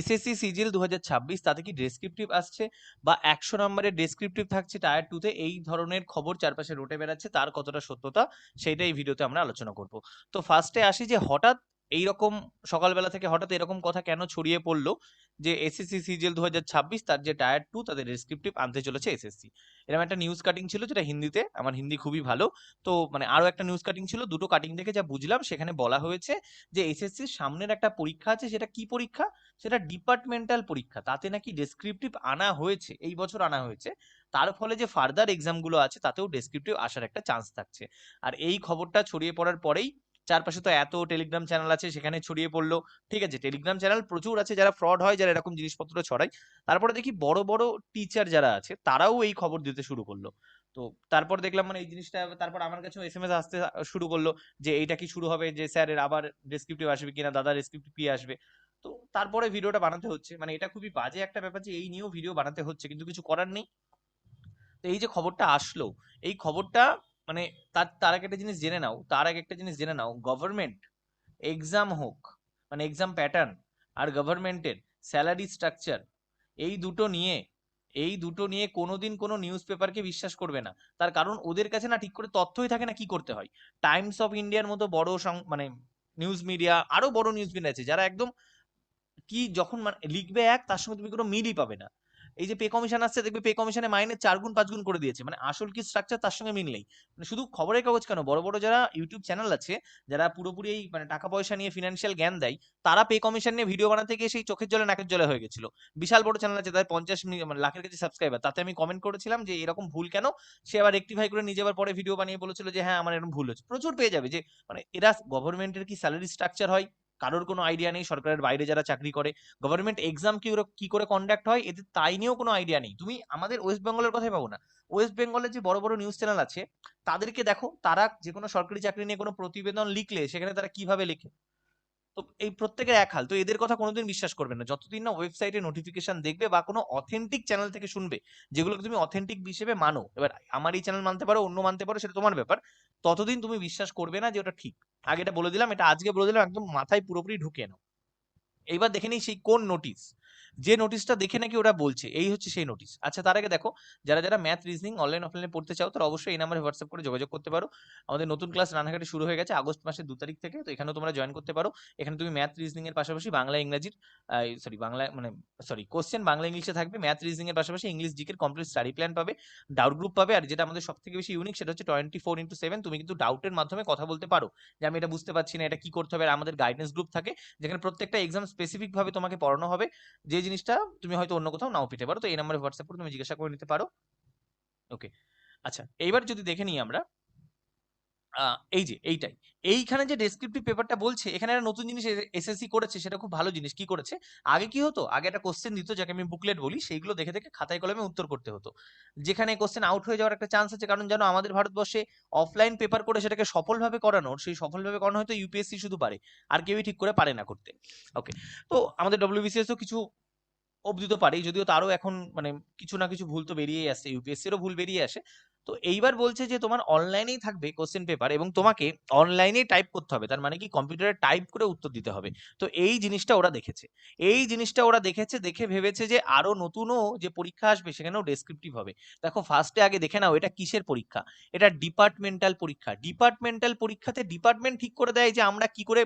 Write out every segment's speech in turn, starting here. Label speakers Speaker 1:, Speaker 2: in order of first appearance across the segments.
Speaker 1: SSC CGL 2026 তাতে কি descriptive আসছে বা 100 নম্বরের ডেসক্রিপটিভ থাকছে টায়ার 2 তে, এই ধরনের খবর চারপাশে রটে বেড়াচ্ছে, তার কতটা সত্যতা সেটাই এই ভিডিওতে আমরা আলোচনা করব। তো ফার্স্টে আসি যে হঠাৎ এইরকম সকালবেলা থেকে হঠাৎ এরকম কথা কেন ছড়িয়ে পড়লো যে এসএসসি সিজিএল 2026 তার যে টায়ার 2 তাদের ডেসক্রিপটিভ আনতে চলেছে এসএসসি। এরকম একটা নিউজ কাটিং ছিল যেটা হিন্দিতে, আমার হিন্দি খুবই ভালো। তো মানে আরো একটা নিউজ কাটিং ছিল, দুটো কাটিং থেকে যা বুঝলাম সেখানে বলা হয়েছে যে এসএসসির সামনের একটা পরীক্ষা আছে, সেটা কি পরীক্ষা, সেটা ডিপার্টমেন্টাল পরীক্ষা, তাতে নাকি ডেসক্রিপটিভ আনা হয়েছে, এই বছর আনা হয়েছে। তার ফলে যে ফার্দার এক্সাম গুলো আছে তাতেও ডেসক্রিপটিভ আসার একটা চান্স থাকছে। আর এই খবরটা ছড়িয়ে পড়ার পরেই চারপাশে তো এত টেলিগ্রাম চ্যানেল আছে, সেখানে ছড়িয়ে পড়লো। ঠিক আছে, টেলিগ্রাম চ্যানেল প্রচুর আছে যারা ফ্রড হয়, যারা এরকম জিনিসপত্র ছড়ায়। তারপরে দেখি বড় বড় টিচার যারা আছে তারাও এই খবর দিতে শুরু করলো। তো তারপর দেখলাম মানে এই জিনিসটা, তারপর আমার কাছেও এসএমএস আসতে শুরু করলো যে এইটা কি শুরু হবে, যে স্যার এর আবার ডেসক্রিপটিভ আসবে কিনা, দাদা ডেসক্রিপটিভ কি আসবে। তো তারপরে ভিডিওটা বানাতে হচ্ছে, মানে এটা খুবই বাজে একটা ব্যাপার যে এই নিয়েও ভিডিও বানাতে হচ্ছে, কিন্তু কিছু করার নেই। তো এই যে খবরটা আসলো, এই খবরটা মানে তার তার আগে একটা জিনিস জেনে নাও, তার আগে একটা জিনিস জেনে নাও, গভর্নমেন্ট এক্সাম হোক, মানে এক্সাম প্যাটার্ন আর গভর্নমেন্টের স্যালারি স্ট্রাকচার, এই দুটো নিয়ে এই দুটো নিয়ে কোনোদিন কোনো নিউজ পেপারকে বিশ্বাস করবে না। তার কারণ ওদের কাছে না ঠিক করে তথ্যই থাকে না কি করতে হয়। টাইমস অফ ইন্ডিয়ার মতো বড় মানে নিউজ মিডিয়া, আরো বড় নিউজ মিডিয়া আছে যারা একদম কি যখন লিখবে এক, তার সঙ্গে তুমি কোনো মিলই পাবে না। এই যে পে কমিশন আসছে, দেখবে পে কমিশনে মাইনে 4 গুণ 5 গুণ করে দিয়েছে, মানে আসল কি স্ট্রাকচার তার সঙ্গে মিল নেই। মানে শুধু খবরের কাগজ কেন, বড় বড় যারা ইউটিউব চ্যানেল আছে, যারা পুরোপুরি এই মানে টাকা পয়সা নিয়ে ফিনান্সিয়াল জ্ঞান দেয়, তারা পে কমিশন নিয়ে ভিডিও বানাতে গিয়ে সেই চোখের জলে নাকের জলে হয়ে গেছিল। বিশাল বড় চ্যানেল আছে, তাদের 50 মানে লাখের কাছে সাবস্ক্রাইবার, তাতে আমি কমেন্ট করেছিলাম যে এরকম ভুল কেন। সে আবার রেক্টিফাই করে নিজে আবার পরে ভিডিও বানিয়ে বলেছিল যে হ্যাঁ আমার এরকম ভুল হচ্ছে। প্রচুর পেয়ে যাবে যে মানে এরা গভর্নমেন্টের কি স্যালারি স্ট্রাকচার হয় কারোর কোনো আইডিয়া নেই, সরকারের বাইরে যারা চাকরি করে গভর্নমেন্ট এক্সাম কি করে কন্ডাক্ট হয় এদের তাই নিয়েও কোনো আইডিয়া নেই। তুমি আমাদের ওয়েস্ট বেঙ্গলের কথাই পাবো না, ওয়েস্ট বেঙ্গলের যে বড় বড় নিউজ চ্যানেল আছে তাদেরকে দেখো, তারা যে কোনো সরকারি চাকরি নিয়ে কোনো প্রতিবেদন লিখলে সেখানে তারা কিভাবে লেখে। তো এই প্রত্যেকের এক হাল। তো এদের কথা কোনোদিন বিশ্বাস করবে না যতদিন না ওয়েবসাইটে নোটিফিকেশন দেখবে বা কোনো অথেন্টিক চ্যানেল থেকে শুনবে, যেগুলোকে তুমি অথেন্টিক হিসেবে মানো। এবার আমার এই চ্যানেল মানতে পারো, অন্য মানতে পারো, সেটা তোমার ব্যাপার। ততদিন তুমি বিশ্বাস করবে না যে ওটা ঠিক। আগে এটা বলে দিলাম, এটা আজকে বলে দিলাম, একদম মাথায় পুরোপুরি ঢুকিয়ে নাও। এইবার দেখে নিই সেই কোন নোটিশ, যে নোটিশটা দেখে নাকি ওরা বলছে এই হচ্ছে সেই নোটিশ। আচ্ছা তার আগে দেখো, যারা যারা ম্যাথ রিজনিং অনলাইন অফলাইনে পড়তে চাও তারা অবশ্যই এই নাম্বারে হোয়াটসঅ্যাপ করে যোগাযোগ করতে পারো। আমাদের নতুন ক্লাস রানাঘাটে শুরু হয়ে গেছে আগস্ট মাসের 2 তারিখ থেকে, তো এখানেও তোমরা জয়েন করতে পারো। এখানে তুমি ম্যাথ রিজনিং এর পাশাপাশি বাংলা ইংরেজির বাংলা মানে কোশ্চেন বাংলা ইংলিশে থাকবে, ম্যাথ রিজনিং এর পাশাপাশি ইংলিশ জিকের কমপ্লিট স্টাডি প্ল্যান পাবে, ডাউট গ্রুপ পাবে, আর যেটা আমাদের সবথেকে বেশি ইউনিক সেটা হচ্ছে 24x7 তুমি কিন্তু ডাউটের মাধ্যমে কথা বলতে পারো যে আমি এটা বুঝতে পারছি না, এটা কি করতে হবে। আর আমাদের গাইডেন্স গ্রুপ থাকে যেখানে প্রত্যেকটা এক্সাম স্পেসিফিক ভাবে তোমাকে পড়ানো হবে, যে জিনিসটা তুমি হয়তো অন্য কোথাও নাও পেতে পারো। তো এই নাম্বারে হোয়াটসঅ্যাপ করে তুমি জিজ্ঞাসা করে নিতে পারো। ওকে, আচ্ছা এইবার যদি দেখে নিই আমরা এই যে এইটাই, এইখানে যে ডেসক্রিপটিভ পেপারটা বলছে, এখানে একটা নতুন জিনিস এসএসসি করেছে, সেটা খুব ভালো জিনিস। কি করেছে, আগে কি হতো, আগে একটা কোশ্চেন দিত যাকে আমি বুকলেট বলি, সেইগুলো দেখে দেখে খাতায় কলমে উত্তর করতে হতো, যেখানে কোশ্চেন আউট হয়ে যাওয়ার একটা চান্স আছে। কারণ জানো আমাদের ভারতবর্ষে অফলাইন পেপার করে সেটাকে সফলভাবে করানোর, সেই সফলভাবে করানো হয়তো ইউপিএসসি শুধু পারে, আর কেউই ঠিক করে পারে না করতে। ওকে, তো আমাদের ডব্লিউবিসিএস ও কিছু অবধি তো পারেই, যদিও তারও এখন মানে কিছু না কিছু ভুল তো বেরিয়েই আসছে, ইউপিএসসিরও ভুল বেরিয়ে আসে। তো এইবার বলছে যে তোমার অনলাইনেই থাকবে কোশ্চেন পেপার এবং তোমাকে অনলাইনেই টাইপ করতে হবে, তার মানে কি কম্পিউটারে টাইপ করে উত্তর দিতে হবে। তো এই জিনিসটা ওরা দেখেছে, এই জিনিসটা ওরা দেখেছে, দেখে ভেবেছে যে আরো নতুনও যে পরীক্ষা আসবে সেখানেও ডেসক্রিপটিভ হবে। দেখো ফার্স্টে আগে দেখে নাও এটা কিসের পরীক্ষা, এটা ডিপার্টমেন্টাল পরীক্ষা। ডিপার্টমেন্টাল পরীক্ষাতে ডিপার্টমেন্ট ঠিক করে দেয় যে আমরা কি করে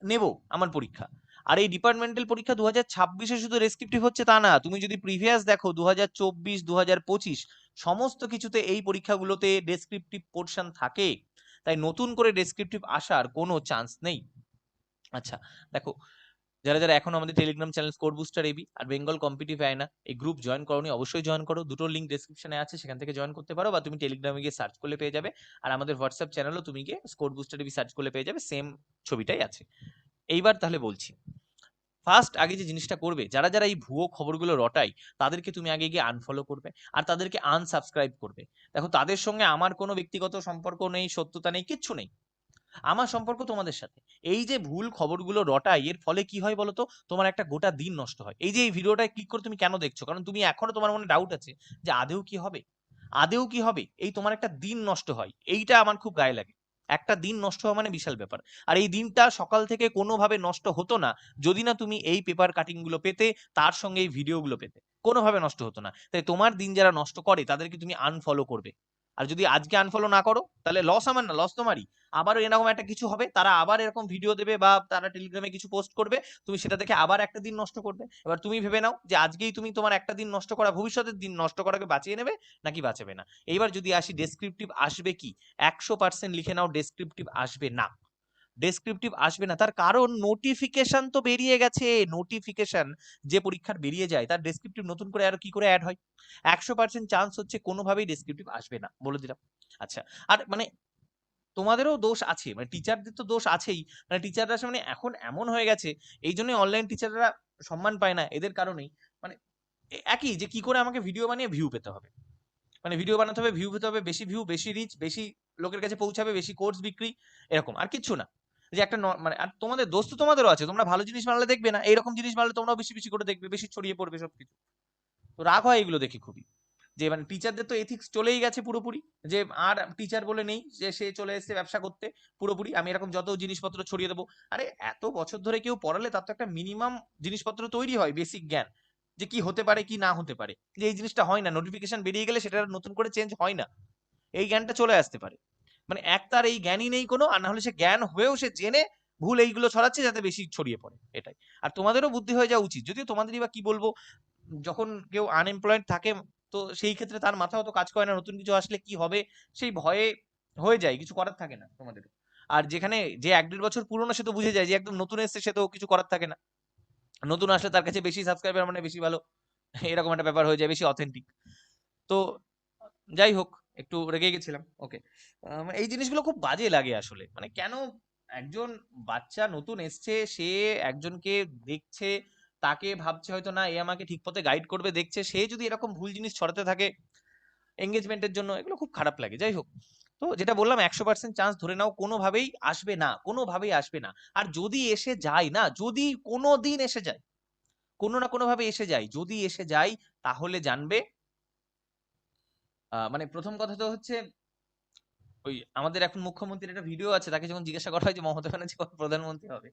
Speaker 1: নেব আমার পরীক্ষা। আর এই ডিপার্টমেন্টাল পরীক্ষা 2026-এ শুধু ডেসক্রিপটিভ হচ্ছে তা না, তুমি যদি প্রিভিয়াস দেখো 2024 2025 সমস্ত কিছুতে এই পরীক্ষাগুলোতে ডেসক্রিপটিভ পোর্শন থাকে। তাই নতুন করে ডেসক্রিপটিভ আসার কোনো চান্স নেই। আচ্ছা দেখো, যারা যারা এখন আমাদের টেলিগ্রাম চ্যানেল স্কোর বুস্টার এবি আর বেঙ্গল কম্পিটিটিভ আয়না এই গ্রুপ জয়েন করোনি, অবশ্যই জয়েন করো। দুটো লিঙ্ক ডেসক্রিপশনে আছে, সেখান থেকে জয়েন করতে পারো, বা তুমি টেলিগ্রামে গিয়ে সার্চ করলে পেয়ে যাবে। আর আমাদের হোয়াটসঅ্যাপ চ্যানেলও তুমি গিয়ে স্কোর বুস্টার এবি সার্চ করলে পেয়ে যাবে, সেম ছবিটাই আছে। এইবার তাহলে বলছি, ফার্স্ট আগে যে জিনিসটা করবে, যারা যারা এই ভুয়ো খবরগুলো রটায় তাদেরকে তুমি আগে গিয়ে আনফলো করবে আর তাদেরকে আনসাবস্ক্রাইব করবে। দেখো তাদের সঙ্গে আমার কোনো ব্যক্তিগত সম্পর্ক নেই, সত্যতা নেই, কিচ্ছু নেই। আমার সম্পর্ক তোমাদের সাথে। এই যে ভুল খবরগুলো রটায় এর ফলে কি হয় বলতো, তোমার একটা গোটা দিন নষ্ট হয়। এই যে এই ভিডিওটায় ক্লিক করে তুমি কেন দেখছো, কারণ তুমি এখনো তোমার মনে ডাউট আছে যে আদেও কি হবে, আদেও কি হবে, এই তোমার একটা দিন নষ্ট হয়, এইটা আমার খুব গায়ে লাগে। একটা দিন নষ্ট হওয়া মানে বিশাল ব্যাপার। আর এই দিনটা সকাল থেকে কোনোভাবে নষ্ট হতো না যদি না তুমি এই পেপার কাটিং গুলো পেতে, তার সঙ্গে এই ভিডিও গুলো পেতে, কোনোভাবে নষ্ট হতো না। তাই তোমার দিন যারা নষ্ট করে তাদেরকে তুমি আনফলো করবে। আর যদি আজকে আনফলো না করো তাহলে লস আমার না, লস তোমারই। আবারও এরকম একটা কিছু হবে, তারা আবার এরকম ভিডিও দেবে বা তারা টেলিগ্রামে কিছু পোস্ট করবে, তুমি সেটা দেখে আবার একটা দিন নষ্ট করবে। এবার তুমি ভেবে নাও যে আজকেই তুমি তোমার একটা দিন নষ্ট করা ভবিষ্যতের দিন নষ্ট করাকে বাঁচিয়ে নেবে নাকি বাঁচাবে না। এইবার যদি আসি ডেসক্রিপটিভ আসবে কি, 100% লিখে নাও ডেসক্রিপটিভ আসবে না। ডেসক্রিপটিভ আসবে না, তার কারণ নোটিফিকেশন তো বেরিয়ে গেছে। নোটিফিকেশন যে পরীক্ষার বেরিয়ে যায় তার ডেসক্রিপটিভ নতুন করে আর কি করে অ্যাড হয়? 100% চান্স হচ্ছে কোনোভাবেই ডেসক্রিপটিভ আসবে না, বলে দিলাম। আচ্ছা, আর মানে তোমাদেরও দোষ আছে, মানে টিচারদের তো দোষ আছেই। মানে টিচাররা মানে এখন এমন হয়ে গেছে, এই জন্যই অনলাইন টিচাররা সম্মান পায় না এদের কারণেই। মানে একই যে কি করে আমাকে ভিডিও বানিয়ে ভিউ পেতে হবে, মানে ভিডিও বানাতে হবে, ভিউ পেতে হবে, বেশি ভিউ, বেশি রিচ, বেশি লোকের কাছে পৌঁছাবে, বেশি কোর্স বিক্রি, এরকম আর কিচ্ছু না। যে একটা মানে আর তোমাদের দোষ তো তোমাদেরও আছে, তোমরা ভালো জিনিস বানালে দেখবে না, এইরকম জিনিস বানালে তোমরাও বেশি বেশি করে দেখবে, বেশি ছড়িয়ে পড়বে সবকিছু। তো রাগ হয় এগুলো দেখে খুবই, যে মানে টিচারদের তো এথিক্স চলেই গেছে পুরোপুরি, যে আর টিচার বলে নেই, যে সে চলে এসেছে ব্যবসা করতে পুরোপুরি, আমি এরকম যত জিনিসপত্র ছড়িয়ে দেবো। আরে এত বছর ধরে কেউ পড়ালে তার তো একটা মিনিমাম জিনিসপত্র তৈরি হয়, বেসিক জ্ঞান, যে কি হতে পারে কি না হতে পারে। যে এই জিনিসটা হয় না, নোটিফিকেশন বেরিয়ে গেলে সেটা আর নতুন করে চেঞ্জ হয় না, এই জ্ঞানটা চলে আসতে পারে। মানে এক তার এই জ্ঞানই নেই কোনো, আর না হলে সে জ্ঞান হয়েও সে জেনে ভুল এইগুলো ছড়াচ্ছে যাতে বেশি ছড়িয়ে পড়ে, এটাই। আর তোমাদেরও বুদ্ধি হয়ে যাওয়া উচিত, যদিও তোমাদেরই বা কি বলবো, যখন কেউ আনএমপ্লয়েড থাকে তো সেই ক্ষেত্রে তার মাথাও তো কাজ করে না, নতুন কিছু আসলে কি হবে সেই ভয়ে হয়ে যায়, কিছু করার থাকে না তোমাদের। আর যেখানে যে 1-1.5 বছর পুরনো সে তো বুঝে যায়, যে একদম নতুন এসছে সে তো কিছু করার থাকে না, নতুন আসলে তার কাছে বেশি সাবস্ক্রাইবার মানে বেশি ভালো, এরকম একটা ব্যাপার হয়ে যায়, বেশি অথেন্টিক। তো যাই হোক, একটু রেগে গেছিলাম, ওকে। এই জিনিসগুলো খুব বাজে লাগে আসলে, মানে কেন একজন বাচ্চা নতুন এসছে, সে একজনকে দেখছে, তাকে ভাবছে হয়তো না এ আমাকে ঠিক পথে গাইড করবে, দেখছে সে যদি এরকম ভুল জিনিস ছড়াতে থাকে এঙ্গেজমেন্টের জন্য, এগুলো খুব খারাপ লাগে। যাই হোক, তো যেটা বললাম 100% চান্স ধরে নাও কোনোভাবেই আসবে না, কোনোভাবেই আসবে না। আর যদি এসে যায় না, যদি কোনো দিন এসে যায়, কোনো না কোনো ভাবে এসে যায়, যদি এসে যায়, তাহলে জানবে মানে প্রথম কথা তো হচ্ছে, ওই আমাদের এখন মুখ্যমন্ত্রীর একটা ভিডিও আছে, তাকে যখন জিজ্ঞাসা করা হয় যে মমতা ব্যানার্জি কবে প্রধানমন্ত্রী হবে,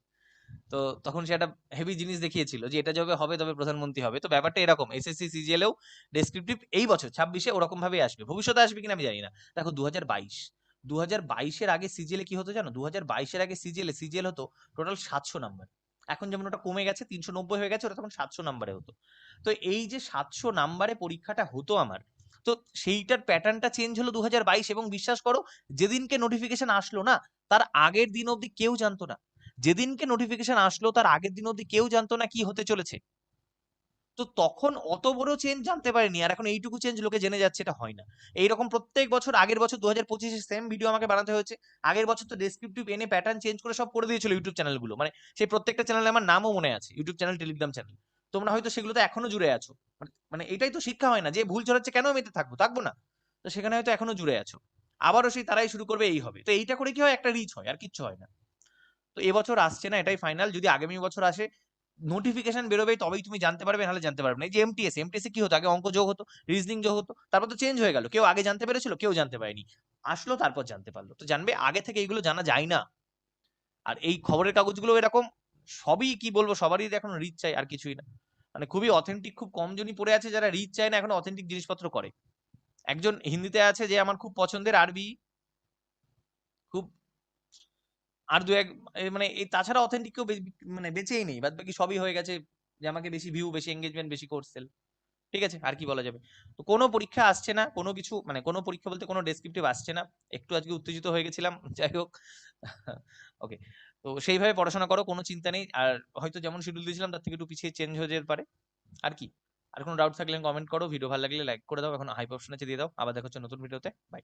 Speaker 1: তো তখন সে একটা হেভি জিনিস দেখিয়েছিল যে এটা যবে হবে তবে প্রধানমন্ত্রী হবে। তো ব্যাপারটা এরকম, এসএসসি সিজিএলেও ডেসক্রিপটিভ এই বছর 26-এ ওরকম ভাবে আসবে, ভবিষ্যতে আসবে কিনা আমি জানি না। দেখো 2022 আগে সিজিএল কি হতো জানো? 2022 আগে সিজিএল হতো টোটাল 700 নাম্বার। এখন যেমন ওটা কমে গেছে 390 হয়ে গেছে, ওটা তখন 700 নাম্বারে হতো। তো এই যে 700 নাম্বারে পরীক্ষাটা হতো আমার, তো সেইটার প্যাটার্নটা চেঞ্জ হলো 2022, এবং বিশ্বাস করো যেদিনকে নোটিফিকেশন আসলো না, তার আগের দিন অব্দি কেউ জানতো না, যেদিনকে নোটিফিকেশন আসলো তার আগের দিন অব্দি কেউ জানতো না কি হতে চলেছে। তো তখন অত বড় চেঞ্জ জানতে পারিনি, আর এখন এইটুকু চেঞ্জ লোকে জেনে যাচ্ছে, এটা হয় না। এইরকম প্রত্যেক বছর, আগের বছর 2025-এ সেম ভিডিও আমাকে বানাতে হয়েছে। আগের বছর তো ডেসক্রিপটিভ এনে প্যাটার্ন চেঞ্জ করে সব করে দিয়েছিল ইউটিউব চ্যানেলগুলো, মানে সেই প্রত্যেকটা চ্যানেলে আমার নামও মনে আছে, ইউটিউব চ্যানেল, টেলিগ্রাম চ্যানেল। তোমরা হয়তো সেগুলোতে এখনো জুড়ে আছো, মানে মানে এটাই তো শিক্ষা হয় না, যে ভুল ছড়াচ্ছে কেন আমি এতে থাকবো, থাকবো না? তো সেখানে হয়তো এখনো জুড়ে আছো, আবারও সেই তারাই শুরু করবে, এই হবে। তো এইটা করে কি হয়, একটা রিচ হয়, আর কিচ্ছু হয় না। তো এবছর আসছে না, এটাই ফাইনাল। যদি আগামী বছর আসে, নোটিফিকেশন বেরোবে তবেই তুমি জানতে পারবে, নাহলে জানতে পারবে না। এই যে এমটিএস এ কি হতো, আগে অঙ্ক যোগ হতো, রিজনিং যোগ হতো, তারপর তো চেঞ্জ হয়ে গেল, কেউ আগে জানতে পেরেছিল, কেউ জানতে পারেনি, আসলো তারপর জানতে পারলো। তো জানবে আগে থেকে এইগুলো জানা যায় না। আর এই খবরের কাগজগুলো এরকম, সবই কি বলবো, সবারই এখন রিচ চাই, আর কিছুই না। মানে খুবই অথেন্টিক, খুব কম জনই পড়ে আছে যারা রিচ চায় না, এখন অথেন্টিক জিনিসপত্র করে। একজন হিন্দিতে আছে যে আমার খুব পছন্দের, আরবি খুব, আর দু এক মানে এই তাছাড়া অথেন্টিক কেউ মানে বেঁচেই নেই, বাদ বাকি সবই হয়ে গেছে যে আমাকে বেশি ভিউ, বেশি এঙ্গেজমেন্ট, বেশি কোর্স সেল। ঠিক আছে, আর কি বলা যাবে। তো কোনো পরীক্ষা আসছে না, কোনো কিছু মানে কোনো পরীক্ষা বলতে কোনো ডেসক্রিপটিভ আসছে না। একটু আজকে উত্তেজিত হয়ে গেছিলাম, যাই হোক। ওকে, তো সেইভাবে পড়াশোনা করো, কোনো চিন্তা নেই। আর হয়তো যেমন শিডিউল দিয়েছিলাম তার থেকে একটু পিছিয়ে চেঞ্জ হয়ে যেতে পারে, আর কি। আর কোনো ডাউট থাকলে কমেন্ট করো, ভিডিও ভালো লাগলে লাইক করে দাও, এখন হাইপ অপশন আছে দিয়ে দাও। আবার দেখা হচ্ছে নতুন ভিডিওতে, বাই।